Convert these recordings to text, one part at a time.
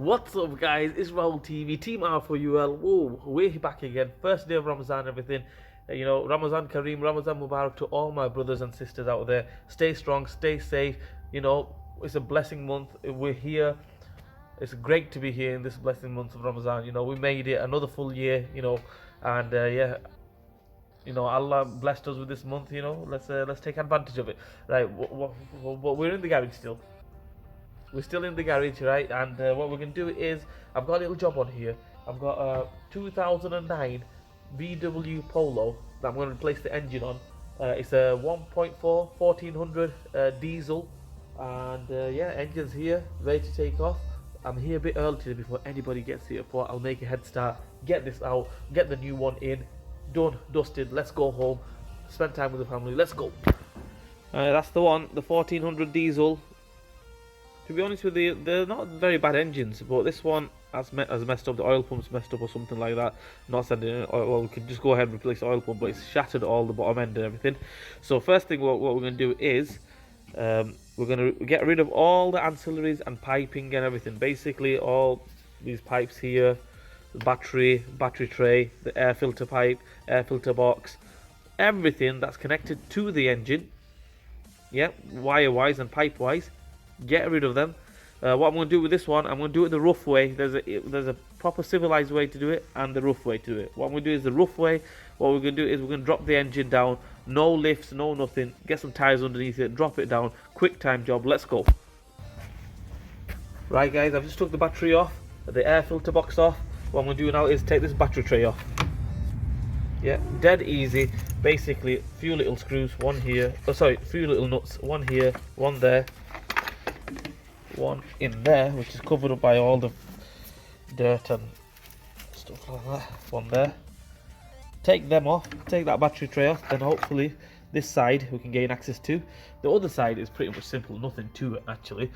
What's up, guys? It's Rahul TV, Team R for UL. Whoa, we're back again. First day of Ramadan, everything. Ramadan Kareem, Ramadan Mubarak to all my brothers and sisters out there. Stay strong, stay safe. It's a blessing month. We're here. It's great to be here in this blessing month of Ramadan. We made it another full year. And Allah blessed us with this month. Let's take advantage of it. Right, we're in the garage still. We're still in the garage, right? And what we're going to do is, I've got a little job on here. I've got a 2009 VW Polo that I'm going to replace the engine on. It's a 1.4 1400 diesel, and engine's here, ready to take off. I'm here a bit early today before anybody gets here. I'll make a head start, get this out, get the new one in, done, dusted. Let's go home, spend time with the family. Let's go. That's the one, the 1400 diesel. To be honest with you, they're not very bad engines, but this one has messed up. The oil pump's messed up or something like that. Not sending it. Well, we can just go ahead and replace the oil pump, but it's shattered all the bottom end and everything. So first thing, what we're going to do is we're going to get rid of all the ancillaries and piping and everything. Basically, all these pipes here, the battery tray, the air filter pipe, air filter box, everything that's connected to the engine. Yeah, wire-wise and pipe-wise. Get rid of them. What I'm going to do with this one, I'm going to do it the rough way. There's a proper civilized way to do it and the rough way to do it. What I'm going to do is the rough way. What we're going to do is we're going to drop the engine down. No lifts, no nothing. Get some tires underneath it. Drop it down. Quick time job. Let's go. Right, guys, I've just took the battery off, the air filter box off. What I'm going to do now is take this battery tray off. Yeah, dead easy. Basically, few little screws. One here. Oh, sorry, few little nuts. One here, one there. One in there, which is covered up by all the dirt and stuff like that. One there. Take them off, take that battery tray off, then hopefully this side we can gain access to. The other side is pretty much simple, nothing to it actually.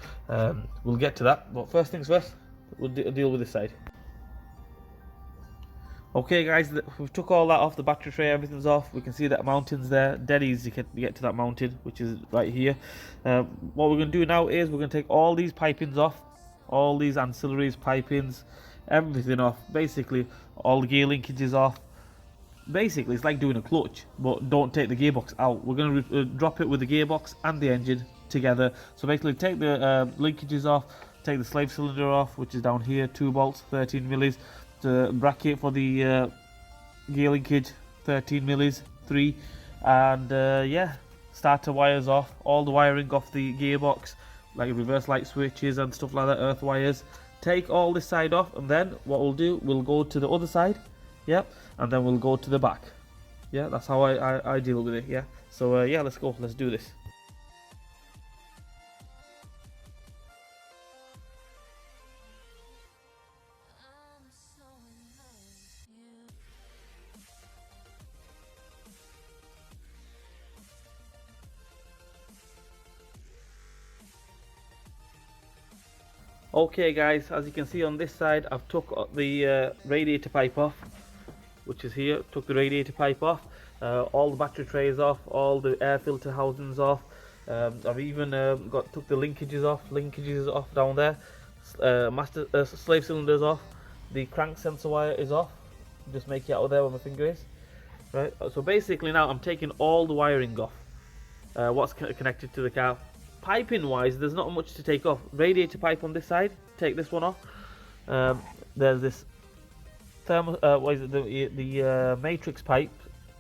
We'll get to that, but first things first, we'll deal with this side. Okay, guys, we've took all that off, the battery tray, everything's off. We can see that mounting's there, dead easy to get to that mounting, which is right here. What we're going to do now is we're going to take all these pipings off, all these ancillaries, pipings, everything off. Basically, all the gear linkages off. Basically, it's like doing a clutch, but don't take the gearbox out. We're going to drop it with the gearbox and the engine together. So basically, take the linkages off, take the slave cylinder off, which is down here, 2 bolts, 13 millis. The bracket for the gear linkage, 13 millis, 3, and starter wires off, all the wiring off the gearbox, like reverse light switches and stuff like that, earth wires. Take all this side off, and then what we'll do, we'll go to the other side, and then we'll go to the back. That's how I deal with it. So let's go, let's do this. Okay, guys, as you can see on this side, I've took the radiator pipe off, which is here. Took the radiator pipe off, all the battery trays off, all the air filter housings off. I've even took the linkages off down there. Slave cylinders off. The crank sensor wire is off. Just make it out of there where my finger is. Right. So basically now I'm taking all the wiring off. What's connected to the car. Piping wise, there's not much to take off. Radiator pipe on this side, take this one off. There's this the matrix pipe,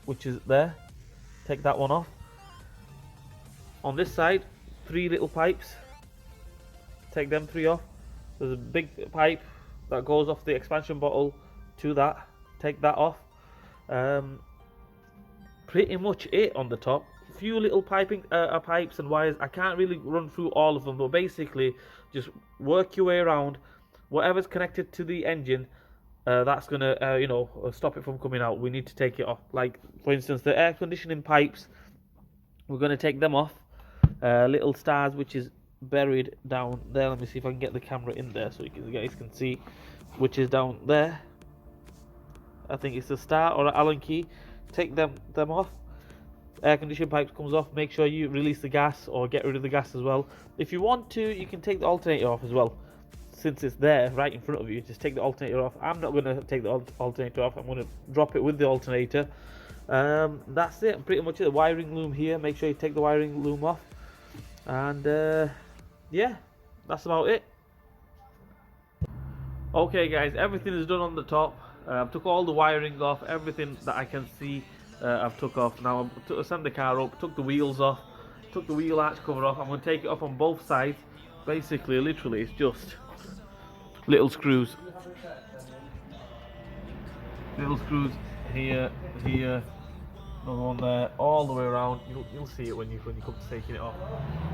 which is there. Take that one off. On this side, 3 little pipes. Take them 3 off. There's a big pipe that goes off the expansion bottle to that. Take that off. Pretty much it on the top. Few little pipes and wires. I can't really run through all of them, but basically just work your way around whatever's connected to the engine. That's gonna stop it from coming out. We need to take it off. Like for instance, the air conditioning pipes, we're gonna take them off. Little stars which is buried down there. Let me see if I can get the camera in there so you guys can see, which is down there. I think it's a star or an Allen key. Take them off. Air conditioning pipes comes off. Make sure you release the gas or get rid of the gas as well. If you want to, you can take the alternator off as well. since it's there right in front of you, just take the alternator off. I'm not going to take the alternator off. I'm going to drop it with the alternator. That's it, pretty much it. The wiring loom here, make sure you take the wiring loom off, and yeah, that's about it. Okay guys, everything is done on the top. I've took all the wiring off, everything that I can see I've took off. Now I sent the car up, took the wheels off, took the wheel arch cover off. I'm going to take it off on both sides. Basically, literally, it's just little screws. Little screws here, here, another one there, all the way around. You'll see it when you come to taking it off.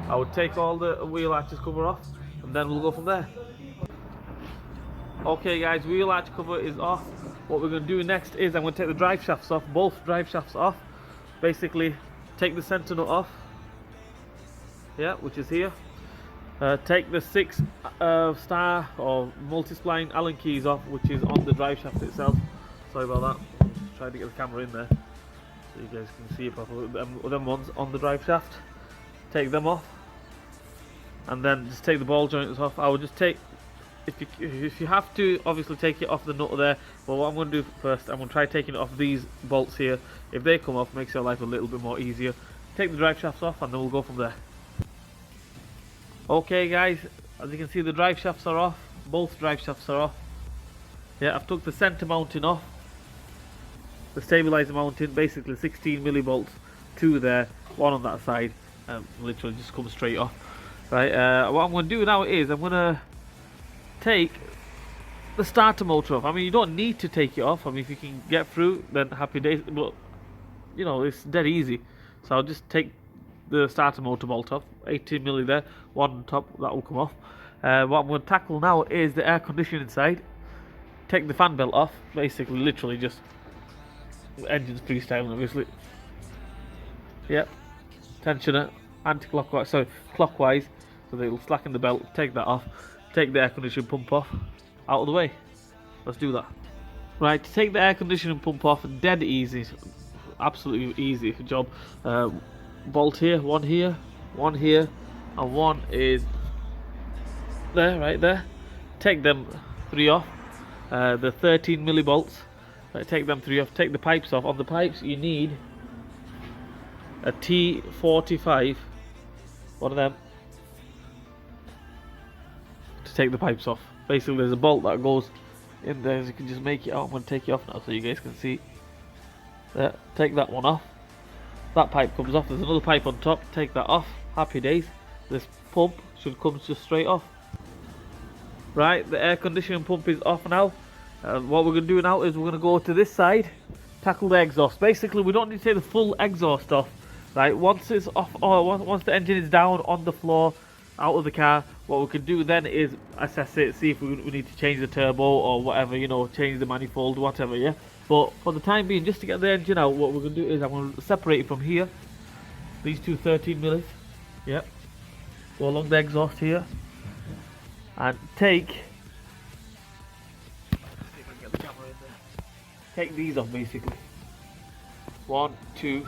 I would take all the wheel arches cover off, and then we'll go from there. Okay guys, wheel arch cover is off. What we're going to do next is I'm going to take the drive shafts off, both drive shafts off. Basically, take the center nut off, yeah, which is here. Take the 6 star or multi-spline Allen keys off, which is on the drive shaft itself. Sorry about that. I'm just trying to get the camera in there so you guys can see it properly. Them ones on the drive shaft. Take them off, and then just take the ball joints off. I would just take, if you have to, obviously take it off the nut there. But what I'm going to do first, I'm going to try taking it off these bolts here. If they come off, makes your life a little bit more easier. Take the drive shafts off, and then we'll go from there. Okay guys, as you can see, the drive shafts are off. Both drive shafts are off. Yeah, I've took the center mounting off, the stabilizer mounting, basically 16 millivolts, 2 there, 1 on that side, literally just comes straight off. Right, what I'm going to do now is I'm going to take the starter motor off. I mean, you don't need to take it off. I mean, if you can get through, then happy days, but you know, it's dead easy. So I'll just take the starter motor bolt off, 18 milli there, 1 on top, that will come off. What I'm going to tackle now is the air conditioning side. Take the fan belt off, basically, literally just engine's freestyling, obviously. Yep, tensioner, anti-clockwise, sorry, clockwise, so they will slacken the belt. Take that off. Take the air conditioning pump off, out of the way. Let's do that. Right, to take the air conditioning pump off, dead easy, absolutely easy job. Bolt here, 1 here, 1 here, and 1 is there, right there. Take them 3 off, the 13 millivolts. Right, take them 3 off. Take the pipes off. On the pipes, you need a T45, one of them, to take the pipes off. Basically, there's a bolt that goes in there. As you can just make it out. I'm going to take it off now so you guys can see. There, take that one off. That pipe comes off. There's another pipe on top. Take that off. Happy days. This pump should come just straight off. Right, the air conditioning pump is off now. What we're going to do now is we're going to go to this side, tackle the exhaust. Basically, we don't need to take the full exhaust off. Right, once it's off, or once the engine is down on the floor, out of the car, what we can do then is assess it, see if we need to change the turbo or whatever, you know, change the manifold, whatever, yeah. But for the time being, just to get the engine out, what we're going to do is I'm going to separate it from here. These two 13 millis, yep. Go along the exhaust here, and take. See if I can get the camera in there. Take these off basically. 1, 2,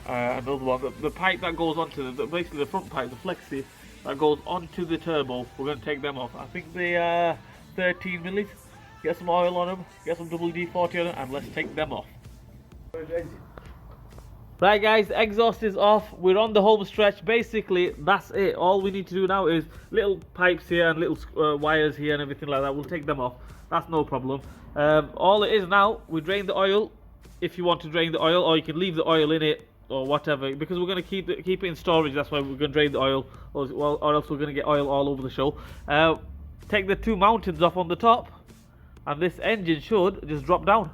another one. The pipe that goes onto basically the front pipe, the flexi that goes onto the turbo. We're going to take them off. I think they are 13 millis. Get some oil on them, get some WD-40 on them, and let's take them off. Right guys, the exhaust is off. We're on the home stretch. Basically, that's it. All we need to do now is little pipes here and little wires here and everything like that. We'll take them off. That's no problem. All it is now, we drain the oil. If you want to drain the oil, or you can leave the oil in it, or whatever, because we're going to keep it in storage. That's why we're going to drain the oil, or else we're going to get oil all over the show. Take the 2 mountains off on the top, and this engine should just drop down.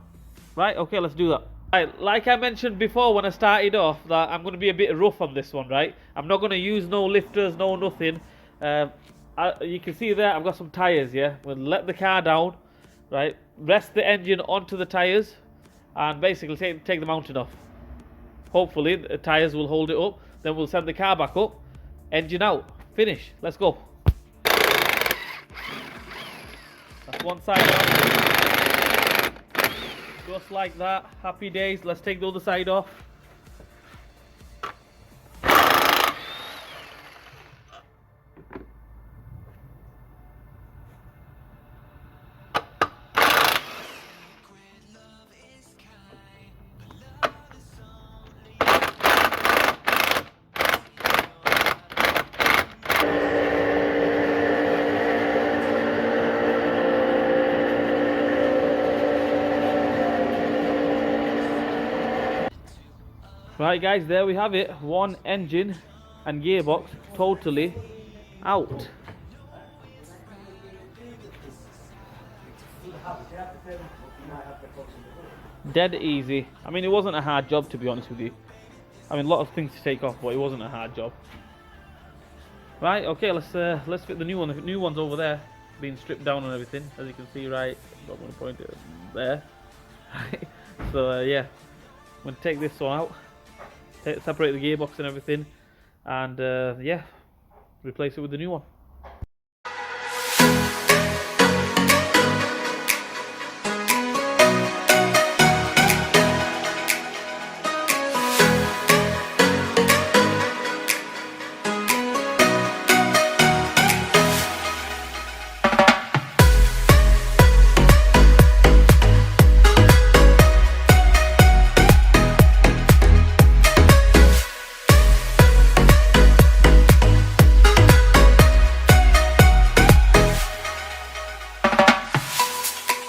Right, okay, let's do that. Right, like I mentioned before when I started off, that I'm going to be a bit rough on this one, right? I'm not going to use no lifters, no nothing. You can see there, I've got some tyres, yeah? We'll let the car down, right? Rest the engine onto the tyres, and basically take the mountain off. Hopefully, the tyres will hold it up. Then we'll send the car back up. Engine out. Finish. Let's go. That's one side off. Just like that. Happy days. Let's take the other side off. Right guys, there we have it. One engine and gearbox totally out. Dead easy. I mean, it wasn't a hard job, to be honest with you. I mean, a lot of things to take off, but it wasn't a hard job. Right, okay, let's fit the new one. The new one's over there, being stripped down and everything, as you can see. Right, I'm gonna point it there. Right, so yeah, I'm gonna take this one out, separate the gearbox and everything, and yeah, replace it with the new one.